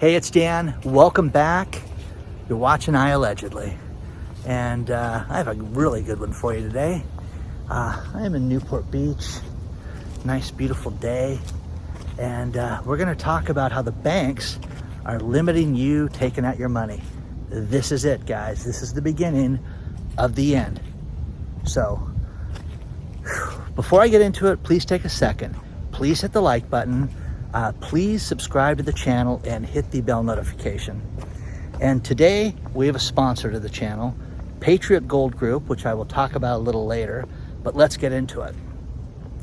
Hey, it's Dan. Welcome back. You're watching iAllegedly. And I have a really good one for you today. I am in Newport Beach. Nice, beautiful day. And we're going to talk about how the banks are limiting you taking out your money. This is it, guys. This is the beginning of the end. So, before I get into it, please take a second. Please hit the like button. Please subscribe to the channel and hit the bell notification. And today we have a sponsor to the channel, Patriot Gold Group, which I will talk about a little later, but let's get into it.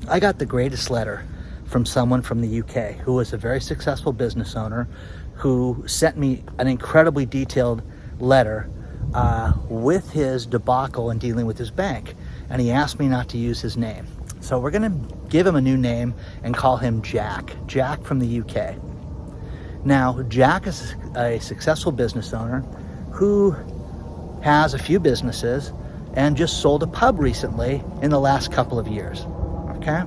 I got the greatest letter from someone from the UK who was a very successful business owner who sent me an incredibly detailed letter with his debacle in dealing with his bank. And he asked me not to use his name. So we're going to give him a new name and call him Jack. Jack from the UK. Now, Jack is a successful business owner who has a few businesses and just sold a pub recently in the last couple of years. Okay?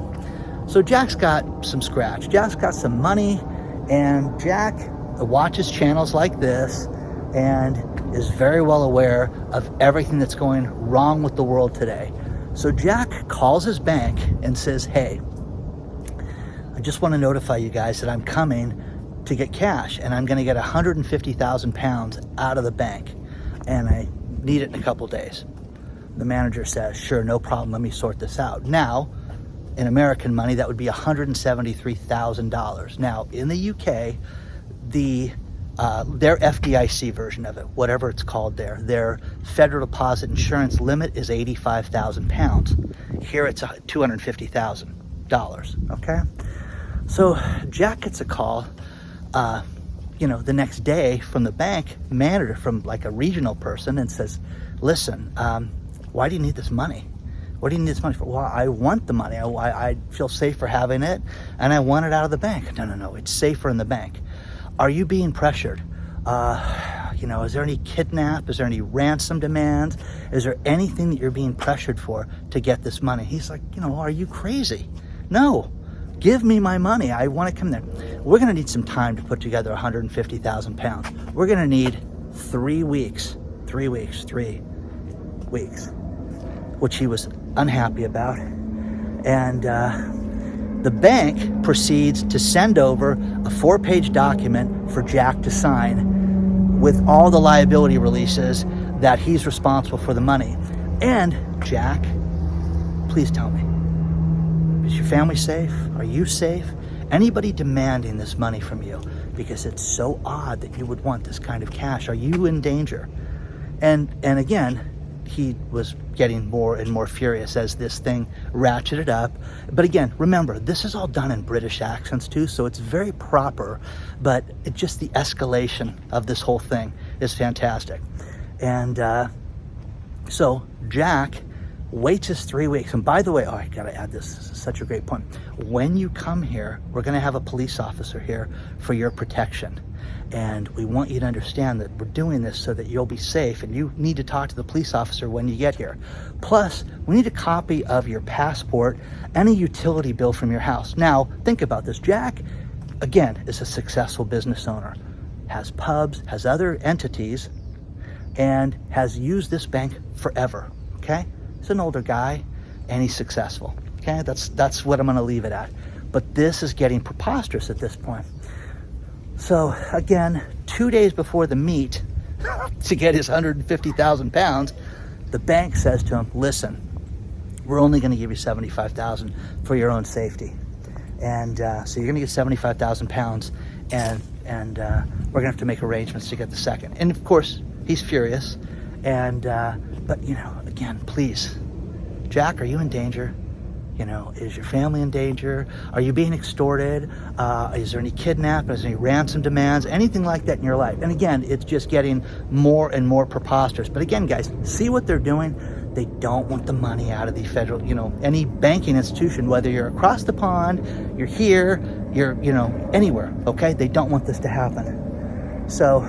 So Jack's got some scratch. Jack's got some money, and Jack watches channels like this and is very well aware of everything that's going wrong with the world today. So Jack calls his bank and says, hey, I just want to notify you guys that I'm coming to get cash, and I'm going to get 150,000 pounds out of the bank, and I need it in a couple days. The manager says, sure, no problem, let me sort this out. Now, in American money, that would be $173,000. Now, in the UK, their FDIC version of it, whatever it's called there, their federal deposit insurance limit is 85,000 pounds. Here it's $250,000, okay? So Jack gets a call, the next day from the bank manager, from like a regional person, and says, listen, why do you need this money? What do you need this money for? Well, I want the money. I feel safer having it, and I want it out of the bank. No, it's safer in the bank. Are you being pressured? Is there any kidnap? Is there any ransom demands? Is there anything that you're being pressured for to get this money? He's like, are you crazy? No, give me my money. I want to come there. We're going to need some time to put together 150,000 pounds. We're going to need 3 weeks, which he was unhappy about. And, the bank proceeds to send over a 4-page document for Jack to sign with all the liability releases that he's responsible for the money. And Jack, please tell me, is your family safe? Are you safe? Anybody demanding this money from you? Because it's so odd that you would want this kind of cash. Are you in danger? And again, he was getting more and more furious as this thing ratcheted up. But again, remember, this is all done in British accents too, so it's very proper, but just the escalation of this whole thing is fantastic. And so Jack waits his 3 weeks. And by the way, I gotta add this is such a great point. When you come here, we're gonna have a police officer here for your protection. And we want you to understand that we're doing this so that you'll be safe, and you need to talk to the police officer when you get here. Plus, we need a copy of your passport and a utility bill from your house. Now, think about this. Jack, again, is a successful business owner, has pubs, has other entities, and has used this bank forever, okay? He's an older guy, and he's successful, okay? That's what I'm gonna leave it at. But this is getting preposterous at this point. So again, 2 days before the meet to get his 150,000 pounds, the bank says to him, listen, we're only going to give you 75,000 for your own safety. And so you're going to get 75,000 pounds, and we're going to have to make arrangements to get the second. And of course, he's furious. But again, please, Jack, are you in danger? Is your family in danger? Are you being extorted? Is there any kidnap? Is there any ransom demands? Anything like that in your life? And again, it's just getting more and more preposterous. But again, guys, see what they're doing? They don't want the money out of the federal, any banking institution, whether you're across the pond, you're here, you're, anywhere, okay? They don't want this to happen. So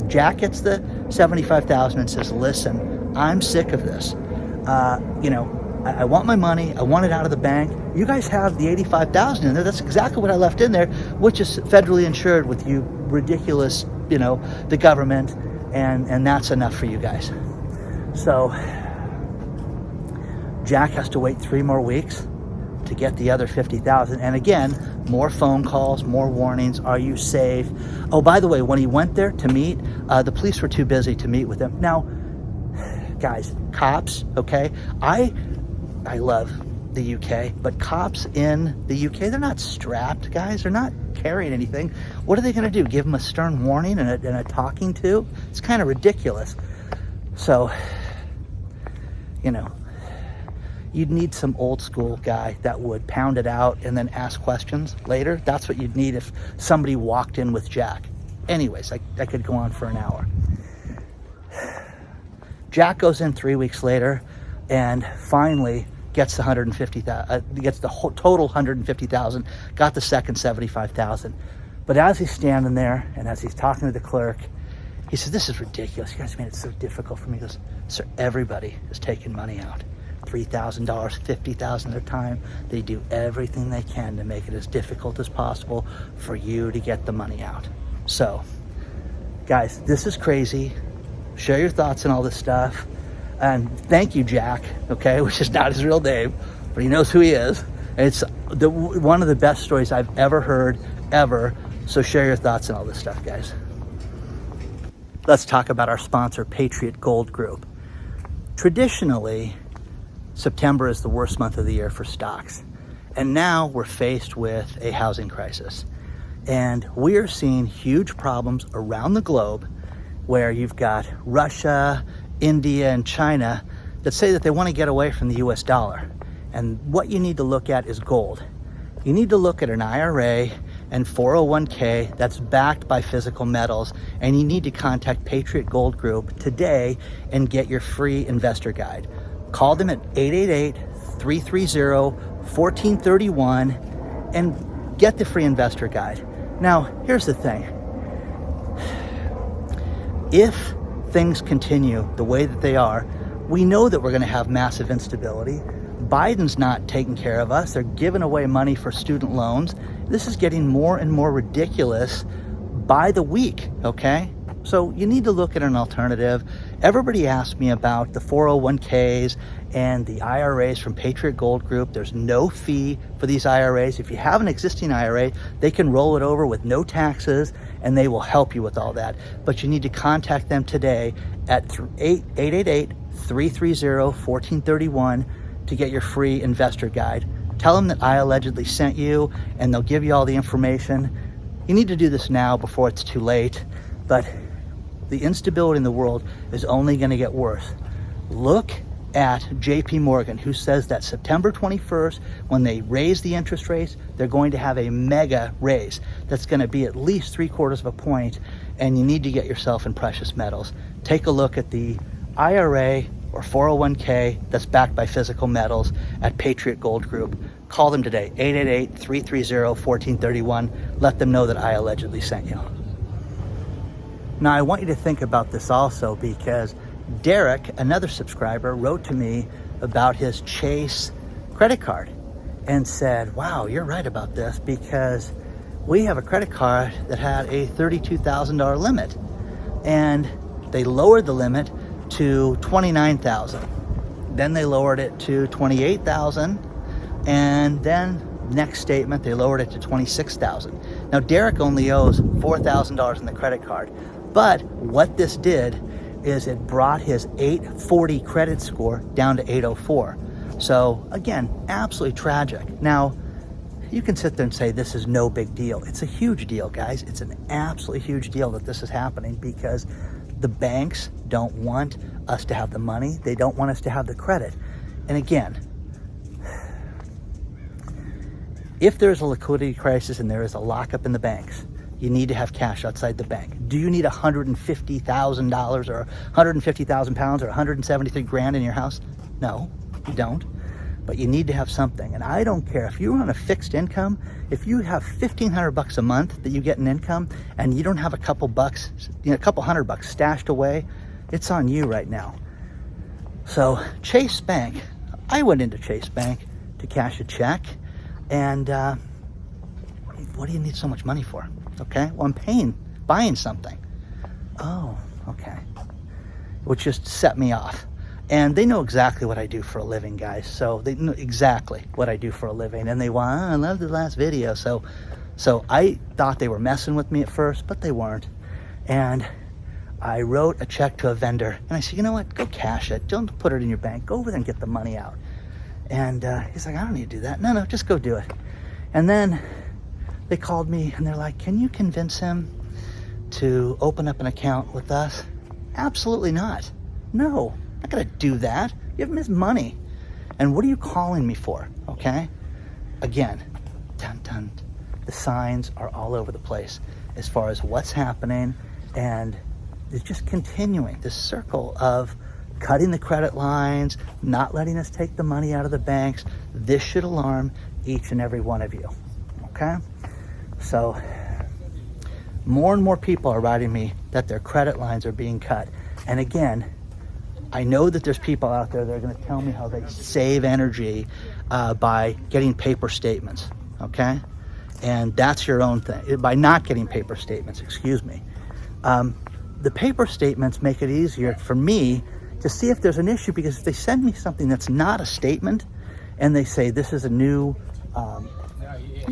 Jack gets the 75,000 and says, listen, I'm sick of this. I want my money. I want it out of the bank. You guys have the 85,000 in there. That's exactly what I left in there, which is federally insured with you ridiculous, the government, and that's enough for you guys. So Jack has to wait 3 more weeks to get the other 50,000. And again, more phone calls, more warnings. Are you safe? Oh, by the way, when he went there to meet, the police were too busy to meet with him. Now, guys, cops, okay? I love the UK, but cops in the UK, they're not strapped, guys. They're not carrying anything. What are they going to do? Give him a stern warning and a talking to? It's kind of ridiculous. So, you'd need some old school guy that would pound it out and then ask questions later. That's what you'd need if somebody walked in with Jack. Anyways, I could go on for an hour. Jack goes in 3 weeks later and finally gets the total 150,000, got the second 75,000. But as he's standing there and as he's talking to the clerk, he says, "This is ridiculous. You guys made it so difficult for me." He goes, "Sir, everybody is taking money out. $3,000, $50,000 at a time. They do everything they can to make it as difficult as possible for you to get the money out." So, guys, this is crazy. Share your thoughts on all this stuff. And thank you, Jack, okay, which is not his real name, but he knows who he is. And it's one of the best stories I've ever heard, ever. So share your thoughts on all this stuff, guys. Let's talk about our sponsor, Patriot Gold Group. Traditionally, September is the worst month of the year for stocks. And now we're faced with a housing crisis. And we are seeing huge problems around the globe where you've got Russia, India, and China that say that they want to get away from the US dollar. And what you need to look at is gold. You need to look at an IRA and 401k that's backed by physical metals, and you need to contact Patriot Gold Group today and get your free investor guide. Call them at 888-330-1431 and get the free investor guide. Now, here's the thing. If things continue the way that they are, we know that we're going to have massive instability. Biden's not taking care of us. They're giving away money for student loans. This is getting more and more ridiculous by the week, okay? So you need to look at an alternative. Everybody asked me about the 401ks and the IRAs from Patriot Gold Group. There's no fee for these IRAs. If you have an existing IRA, they can roll it over with no taxes, and they will help you with all that. But you need to contact them today at 888-330-1431 to get your free investor guide. Tell them that I allegedly sent you, and they'll give you all the information. You need to do this now before it's too late, but the instability in the world is only going to get worse. Look at JP Morgan, who says that September 21st, when they raise the interest rates, they're going to have a mega raise that's going to be at least 3/4 of a point, and you need to get yourself in precious metals. Take a look at the IRA or 401k that's backed by physical metals at Patriot Gold Group. Call them today, 888-330-1431. Let them know that I allegedly sent you. Now, I want you to think about this also, because Derek, another subscriber, wrote to me about his Chase credit card and said, "Wow, you're right about this, because we have a credit card that had a $32,000 limit, and they lowered the limit to $29,000. Then they lowered it to $28,000, and then next statement they lowered it to $26,000. Now Derek only owes $4,000 in the credit card, but what this did is it brought his 840 credit score down to 804. So again, absolutely tragic. Now, you can sit there and say this is no big deal. It's a huge deal, guys. It's an absolutely huge deal that this is happening, because the banks don't want us to have the money. They don't want us to have the credit. And again, if there's a liquidity crisis and there is a lockup in the banks, you need to have cash outside the bank. Do you need $150,000 or 150,000 pounds or 173 grand in your house? No, you don't. But you need to have something. And I don't care if you're on a fixed income, if you have $1,500 a month that you get in income and you don't have a couple bucks, a couple $100 stashed away, it's on you right now. So Chase Bank, I went into Chase Bank to cash a check, and what do you need so much money for? Okay, well, I'm paying buying something. Oh, okay. Which just set me off. And they know exactly what I do for a living, guys. So they know exactly what I do for a living. And they want, I love the last video. So I thought they were messing with me at first, but they weren't. And I wrote a check to a vendor. And I said, you know what? Go cash it. Don't put it in your bank. Go over there and get the money out. And he's like, I don't need to do that. No, just go do it. And then they called me and they're like, can you convince him to open up an account with us? Absolutely not. No, I'm not gonna do that. Give him his money. And what are you calling me for? Okay? Again, dun dun. The signs are all over the place as far as what's happening, and it's just continuing this circle of cutting the credit lines, not letting us take the money out of the banks. This should alarm each and every one of you, okay? So more and more people are writing me that their credit lines are being cut. And again, I know that there's people out there that are gonna tell me how they save energy by getting paper statements, okay? And that's your own thing, by not getting paper statements, excuse me. The paper statements make it easier for me to see if there's an issue, because if they send me something that's not a statement and they say this is a new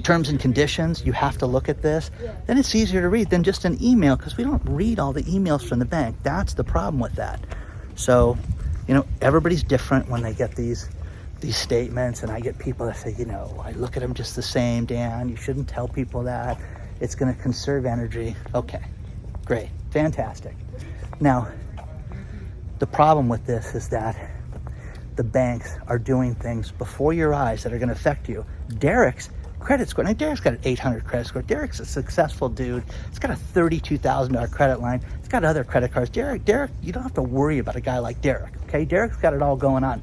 terms and conditions, you have to look at this, then it's easier to read than just an email, because we don't read all the emails from the bank. That's the problem with that. So, you know, everybody's different when they get these statements, and I get people that say, you know, I look at them just the same, Dan, you shouldn't tell people that. It's going to conserve energy. Okay, great, fantastic. Now, the problem with this is that the banks are doing things before your eyes that are going to affect you. Derek's credit score, now Derek's got an 800 credit score. Derek's a successful dude. He's got a $32,000 credit line. He's got other credit cards. Derek, you don't have to worry about a guy like Derek, okay? Derek's got it all going on.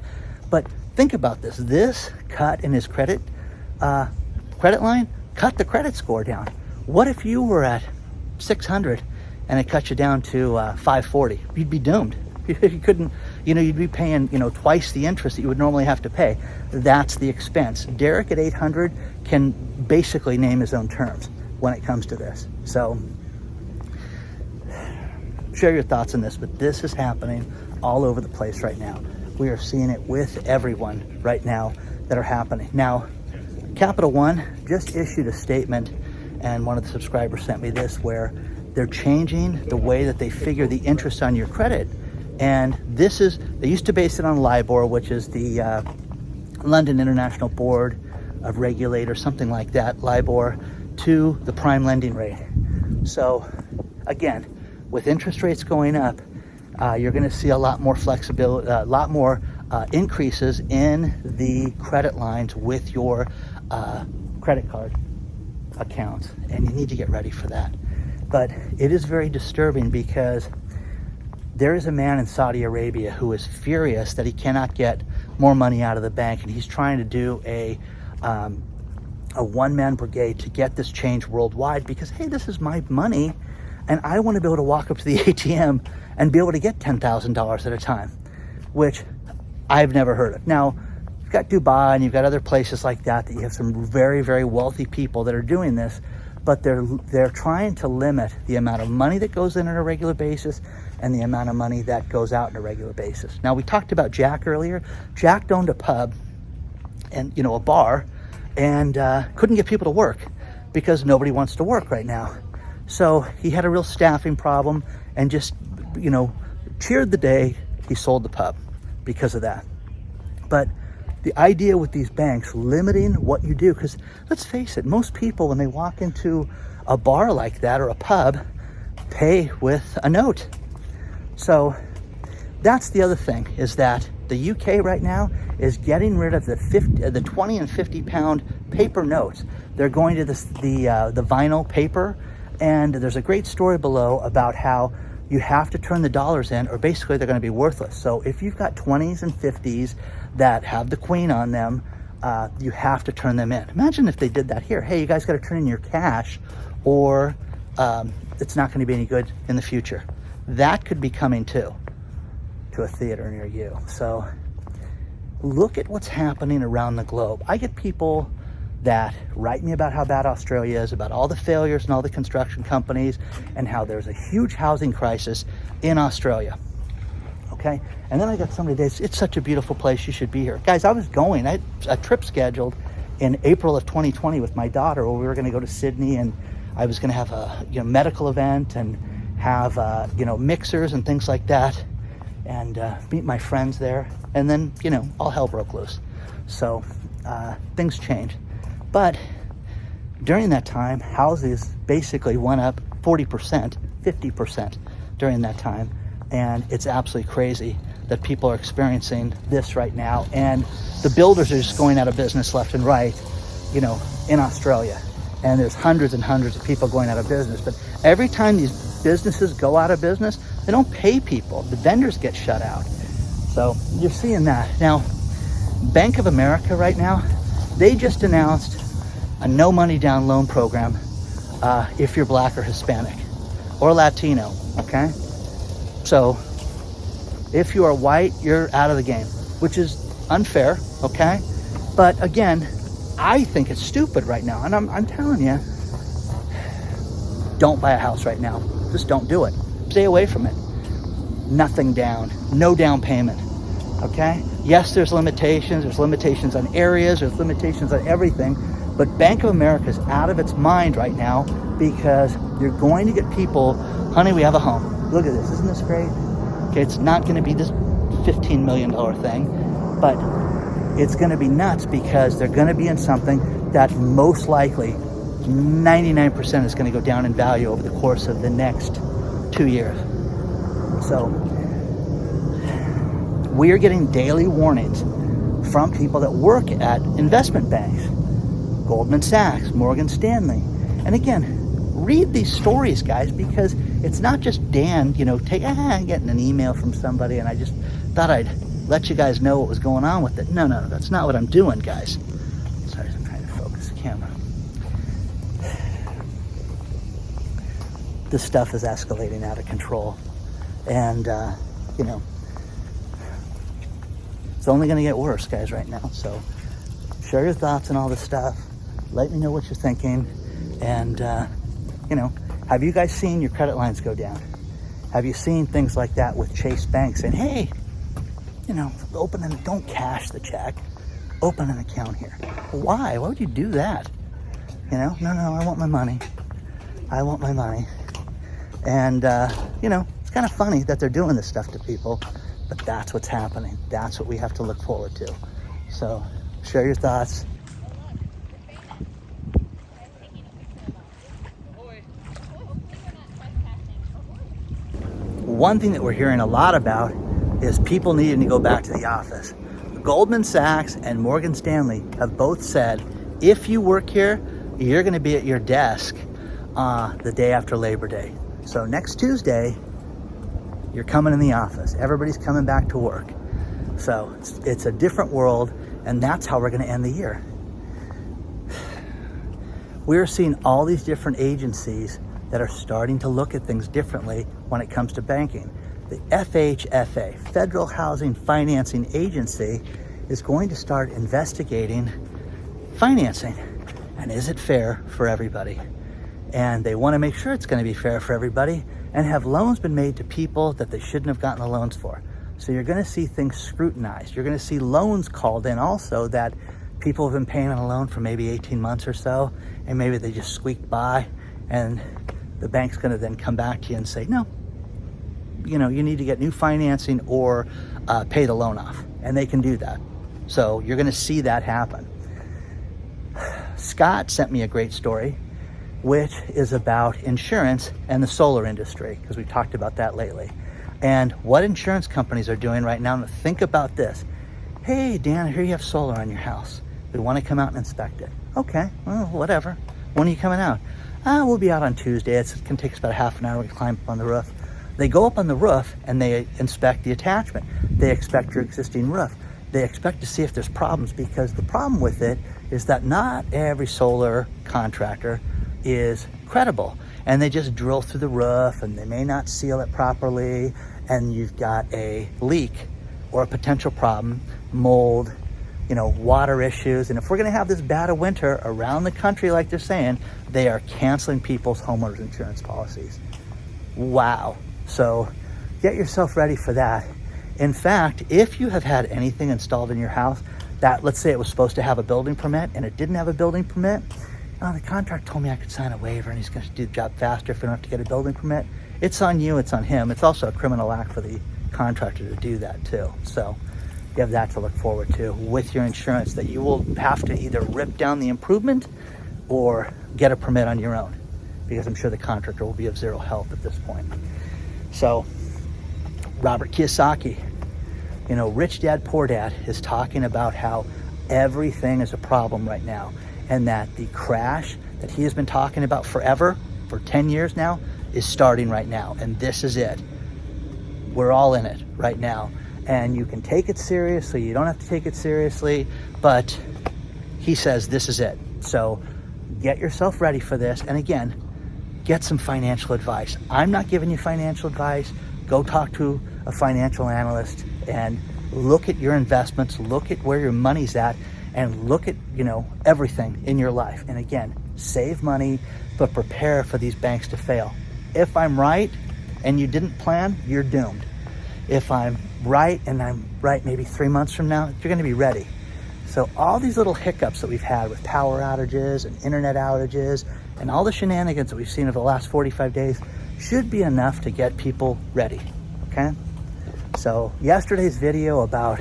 But think about this. This cut in his credit line cut the credit score down. What if you were at 600 and it cut you down to 540? You'd be doomed. You couldn't, you know, you'd be paying, you know, twice the interest that you would normally have to pay. That's the expense. Derek at 800 can basically name his own terms when it comes to this. So share your thoughts on this, but this is happening all over the place right now. We are seeing it with everyone right now that are happening. Now, Capital One just issued a statement, and one of the subscribers sent me this, where they're changing the way that they figure the interest on your credit. And this is, they used to base it on LIBOR, which is the London International Board of Regulators, something like that, LIBOR, to the prime lending rate. So again, with interest rates going up, you're going to see a lot more flexibility, a lot more increases in the credit lines with your credit card accounts, and you need to get ready for that. But it is very disturbing, because there is a man in Saudi Arabia who is furious that he cannot get more money out of the bank, and he's trying to do a one-man brigade to get this change worldwide, because, hey, this is my money, and I want to be able to walk up to the ATM and be able to get $10,000 at a time, which I've never heard of. Now, you've got Dubai and you've got other places like that you have some very, very wealthy people that are doing this, but they're trying to limit the amount of money that goes in on a regular basis and the amount of money that goes out on a regular basis. Now, we talked about Jack earlier. Jack owned a pub and, you know, a bar, and couldn't get people to work because nobody wants to work right now. So he had a real staffing problem, and just, you know, cheered the day he sold the pub because of that. But the idea with these banks limiting what you do, because let's face it, most people when they walk into a bar like that or a pub pay with a note. So that's the other thing, is that the UK right now is getting rid of the 20 and 50 pound paper notes. They're going to the vinyl paper, and there's a great story below about how you have to turn the dollars in, or basically they're going to be worthless. So if you've got 20s and 50s that have the queen on them, you have to turn them in. Imagine if they did that here. Hey, you guys got to turn in your cash, or it's not going to be any good in the future. That could be coming too to a theater near you. So look at what's happening around the globe. I get people that write me about how bad Australia is, about all the failures and all the construction companies, and how there's a huge housing crisis in Australia. Okay, and then I got somebody that says, it's such a beautiful place, you should be here. Guys, I had a trip scheduled in April of 2020 with my daughter, where we were going to go to Sydney, and I was going to have a medical event and have mixers and things like that, and meet my friends there. And then all hell broke loose. So things changed. But during that time, houses basically went up 40%, 50% during that time. And it's absolutely crazy that people are experiencing this right now. And the builders are just going out of business left and right, in Australia. And there's hundreds and hundreds of people going out of business. But every time these businesses go out of business, they don't pay people. The vendors get shut out. So you're seeing that. Now, Bank of America right now, they just announced a no money down loan program if you're black or Hispanic or Latino, okay? So if you are white, you're out of the game, which is unfair, okay? But again, I think it's stupid right now. And I'm telling you, don't buy a house right now. Just don't do it. Stay away from it. Nothing down, no down payment, okay? Yes, there's limitations. There's limitations on areas. There's limitations on everything. But Bank of America is out of its mind right now because you're going to get people, honey, we have a home. Look at this. Isn't this great? Okay, it's not going to be this $15 million thing, but it's going to be nuts because they're going to be in something that most likely 99% is going to go down in value over the course of the next 2 years. So we are getting daily warnings from people that work at investment banks, Goldman Sachs, Morgan Stanley. And again, read these stories, guys, because it's not just Dan, getting an email from somebody and I just thought I'd let you guys know what was going on with it. No, that's not what I'm doing, guys. Sorry, I'm trying to focus the camera. This stuff is escalating out of control. And, it's only going to get worse, guys, right now. So share your thoughts on all this stuff. Let me know what you're thinking. And, have you guys seen your credit lines go down? Have you seen things like that with Chase Bank saying, hey, don't cash the check. Open an account here. Why? Why would you do that? No, I want my money. And, it's kind of funny that they're doing this stuff to people, but that's what's happening. That's what we have to look forward to. So share your thoughts. One thing that we're hearing a lot about is people needing to go back to the office. Goldman Sachs and Morgan Stanley have both said, if you work here, you're going to be at your desk the day after Labor Day. So next Tuesday, you're coming in the office. Everybody's coming back to work. So it's a different world, and that's how we're going to end the year. We're seeing all these different agencies that are starting to look at things differently when it comes to banking. The FHFA, Federal Housing Financing Agency, is going to start investigating financing. And is it fair for everybody? And they want to make sure it's going to be fair for everybody, and have loans been made to people that they shouldn't have gotten the loans for. So you're going to see things scrutinized. You're going to see loans called in also that people have been paying on a loan for maybe 18 months or so, and maybe they just squeaked by, and the bank's going to then come back to you and say, no, you need to get new financing or pay the loan off. And they can do that. So you're going to see that happen. Scott sent me a great story, which is about insurance and the solar industry, because we talked about that lately. And what insurance companies are doing right now. Think about this. Hey, Dan, I hear you have solar on your house. We want to come out and inspect it. Okay, well, whatever. When are you coming out? We'll be out on Tuesday. It can take us about half an hour. We climb up on the roof. They go up on the roof and they inspect the attachment. They inspect your existing roof. They expect to see if there's problems, because the problem with it is that not every solar contractor is credible, and they just drill through the roof and they may not seal it properly, and you've got a leak or a potential problem, mold, water issues. And if we're going to have this bad a winter around the country, like they're saying, they are canceling people's homeowners insurance policies. Wow. So get yourself ready for that. In fact, if you have had anything installed in your house that, let's say it was supposed to have a building permit and it didn't have a building permit, the contractor told me I could sign a waiver and he's going to do the job faster if we don't have to get a building permit. It's on you, it's on him. It's also a criminal act for the contractor to do that too. So you have that to look forward to with your insurance, that you will have to either rip down the improvement or get a permit on your own, because I'm sure the contractor will be of zero help at this point. So Robert Kiyosaki, Rich Dad Poor Dad, is talking about how everything is a problem right now, and that the crash that he has been talking about forever, for 10 years now, is starting right now. And this is it. We're all in it right now. And you can take it seriously, you don't have to take it seriously, but he says this is it. So get yourself ready for this. And again, get some financial advice. I'm not giving you financial advice. Go talk to a financial analyst and look at your investments, look at where your money's at, and look at, everything in your life. And again, save money, but prepare for these banks to fail. If I'm right and you didn't plan, you're doomed. If I'm right and I'm right maybe 3 months from now, you're going to be ready. So all these little hiccups that we've had with power outages and internet outages and all the shenanigans that we've seen over the last 45 days should be enough to get people ready, okay? So yesterday's video about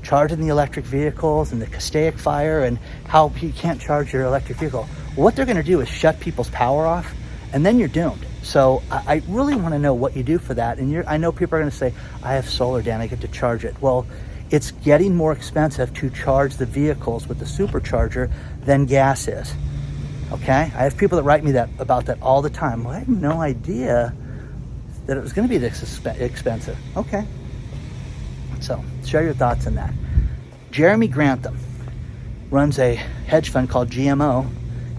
charging the electric vehicles and the Castaic fire and how you can't charge your electric vehicle, what they're going to do is shut people's power off, and then you're doomed. So I really want to know what you do for that. And I know people are going to say, I have solar, Dan, I get to charge it. Well, it's getting more expensive to charge the vehicles with the supercharger than gas is. Okay? I have people that write me about that all the time. Well, I had no idea that it was going to be this expensive. Okay. So share your thoughts on that. Jeremy Grantham runs a hedge fund called GMO,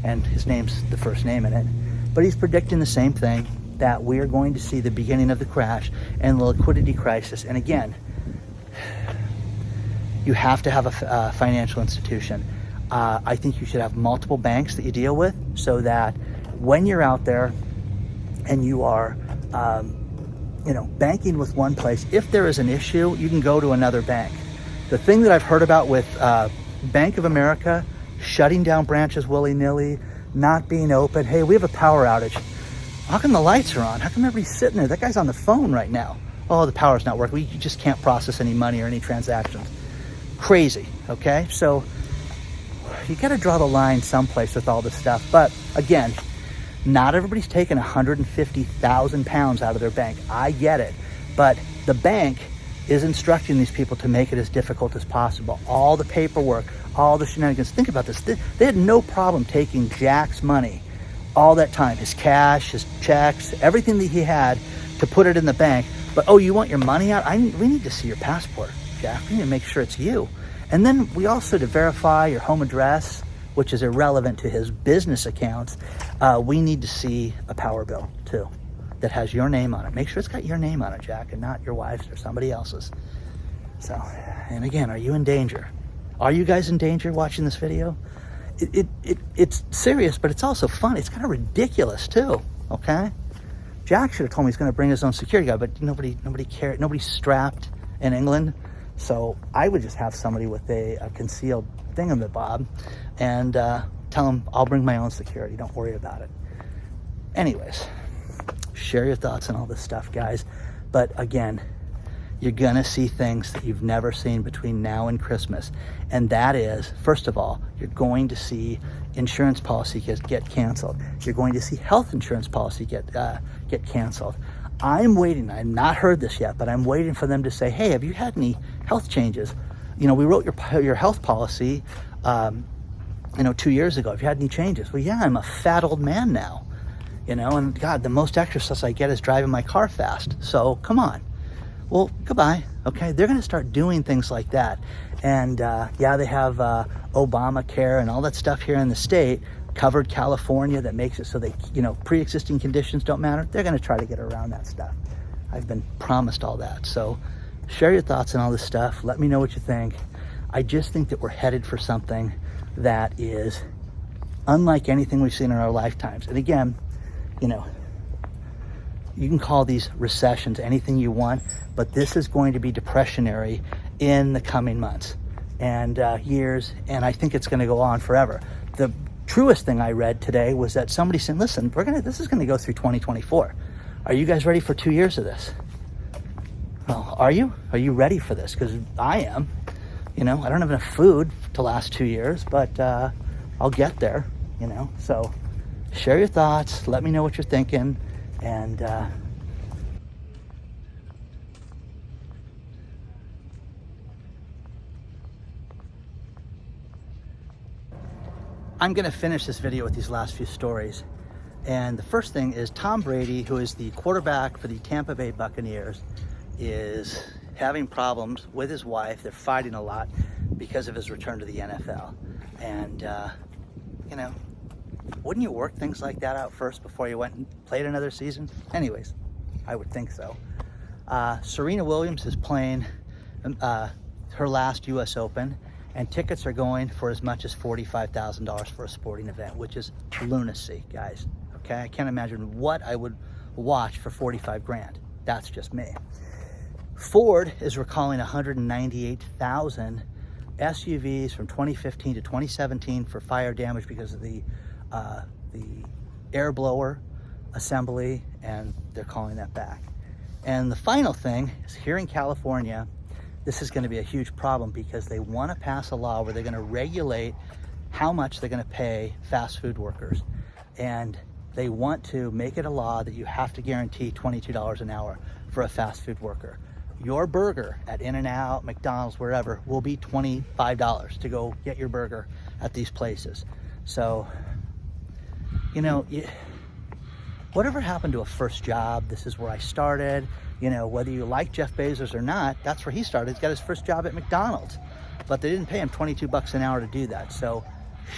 and his name's the first name in it. But he's predicting the same thing, that we're going to see the beginning of the crash and the liquidity crisis. And again, you have to have a financial institution. I think you should have multiple banks that you deal with, so that when you're out there and you are, banking with one place, if there is an issue, you can go to another bank. The thing that I've heard about with Bank of America shutting down branches willy-nilly, not being open. Hey, we have a power outage. How come the lights are on? How come everybody's sitting there? That guy's on the phone right now. Oh, the power's not working. We just can't process any money or any transactions. Crazy, okay? So you got to draw the line someplace with all this stuff. But again, not everybody's taking 150,000 pounds out of their bank. I get it. But the bank is instructing these people to make it as difficult as possible. All the paperwork, all the shenanigans. Think about this. They had no problem taking Jack's money all that time, his cash, his checks, everything that he had, to put it in the bank. But, oh, you want your money out? We need to see your passport, Jack. We need to make sure it's you. And then we also, to verify your home address, which is irrelevant to his business accounts, we need to see a power bill too that has your name on it. Make sure it's got your name on it, Jack, and not your wife's or somebody else's. So, and again, are you in danger? Are you guys in danger watching this video? It's serious, but it's also fun. It's kind of ridiculous too, okay? Jack should have told me he's going to bring his own security guard, but nobody cared. Nobody's strapped in England. So I would just have somebody with a concealed thingamabob and tell him, I'll bring my own security. Don't worry about it. Anyways, share your thoughts on all this stuff, guys. But again, you're going to see things that you've never seen between now and Christmas. And that is, first of all, you're going to see insurance policy get canceled. You're going to see health insurance policy get canceled. I'm waiting. I've not heard this yet, but I'm waiting for them to say, hey, have you had any health changes? We wrote your health policy, 2 years ago. Have you had any changes? Well, yeah, I'm a fat old man now, and God, the most exercise I get is driving my car fast. So come on. Well, goodbye. Okay, they're going to start doing things like that. And they have Obamacare and all that stuff here in the state, covered California, that makes it so they, pre-existing conditions don't matter. They're going to try to get around that stuff. I've been promised all that. So share your thoughts on all this stuff. Let me know what you think. I just think that we're headed for something that is unlike anything we've seen in our lifetimes. And again, you know, you can call these recessions anything you want, but this is going to be depressionary in the coming months and years, and I think it's going to go on forever. The truest thing I read today was that somebody said, listen, this is going to go through 2024. Are you guys ready for 2 years of this? Well, are you? Are you ready for this? Because I am. You know, I don't have enough food to last 2 years, but I'll get there, you know. So share your thoughts. Let me know what you're thinking. And I'm going to finish this video with these last few stories. And the first thing is Tom Brady, who is the quarterback for the Tampa Bay Buccaneers, is having problems with his wife. They're fighting a lot because of his return to the NFL. And, you know, wouldn't you work things like that out first before you went and played another season? Anyways, I would think so. Serena Williams is playing her last U.S. Open, and tickets are going for as much as $45,000 for a sporting event, which is lunacy, guys. Okay, I can't imagine what I would watch for 45 grand. That's just me. Ford is recalling 198,000 SUVs from 2015 to 2017 for fire damage because of the air blower assembly, and they're calling that back. And the final thing is here in California, this is going to be a huge problem because they want to pass a law where they're going to regulate how much they're going to pay fast food workers. And they want to make it a law that you have to guarantee $22 an hour for a fast food worker. Your burger at In-N-Out, McDonald's, wherever, will be $25 to go get your burger at these places. So, you know, whatever happened to a first job? This is where I started. You know, whether you like Jeff Bezos or not, that's where he started. He's got his first job at McDonald's, but they didn't pay him $22 an hour to do that. So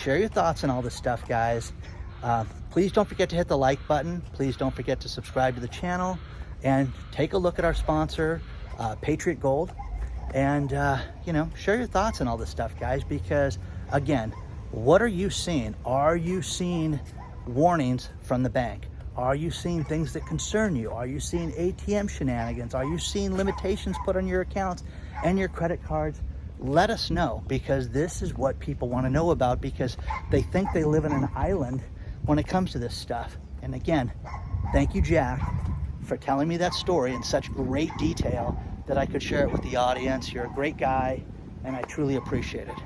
share your thoughts on all this stuff, guys. Please don't forget to hit the like button. Please don't forget to subscribe to the channel and take a look at our sponsor, Patriot Gold. And, you know, share your thoughts on all this stuff, guys, because again, what are you seeing? Are you seeing warnings from the bank? Are you seeing things that concern you? Are you seeing ATM shenanigans? Are you seeing limitations put on your accounts and your credit cards? Let us know, because this is what people want to know about, because they think they live in an island when it comes to this stuff. And again, thank you, Jack, for telling me that story in such great detail that I could share it with the audience. You're a great guy, and I truly appreciate it.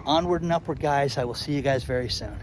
Onward and upward, guys. I will see you guys very soon.